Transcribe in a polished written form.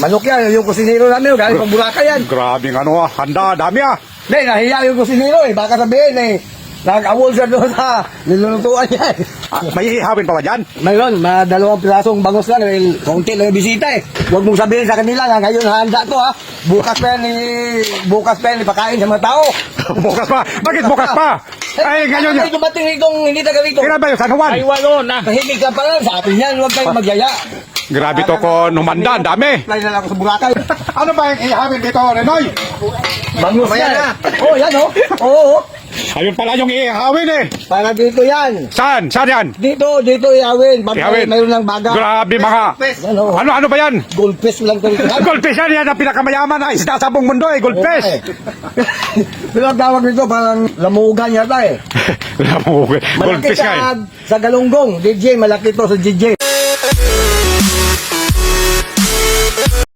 Manok yan, yung kusinero namin, galing pang Boracay yan. Grabe nga ano, handa, dami ah. Hindi, nahiya yung kusinero eh. Baka sabihin eh, nag-awol siya doon sa nilulutuan niya eh. May ihawin pa ba dyan? Mayroon, dalawang pirasong bangos lang dahil konti lang yung bisita eh. Huwag mong sabihin sa kanila na ngayon handa to ha. Bukas pa yan ipakain sa mga tao. Bukas pa? Bakit bukas pa? Ay, ngayon Ay, dumating itong hindi taga rito. Kailan ba yun? San Juan? Ay, walo na. Tahimik ka pa lang sa atin yan, huwag kayong magyaya. Grabe to ko, numanda, ang dami. Fly na lang ako sa Boracay. Ano ba yung ihawin dito, Renoy? Bangus Mamaya yan. na. Oh, yan oh. Oo. Ayun pala yung ihawin eh. Para dito yan. Saan? Saan yan? Dito iawin. Ihawin. Mayroon ng baga. Grabe mga. Yan oh. Ano ba yan? Goldfish lang ito. Goldfish yan ang pinakamayaman na isda sa buong mundo eh, goldfish. Pero ang tawag nito parang lamugan yata eh. Malaki Malaki goldfish nga eh. sa galunggong. DJ, malaki to sa DJ.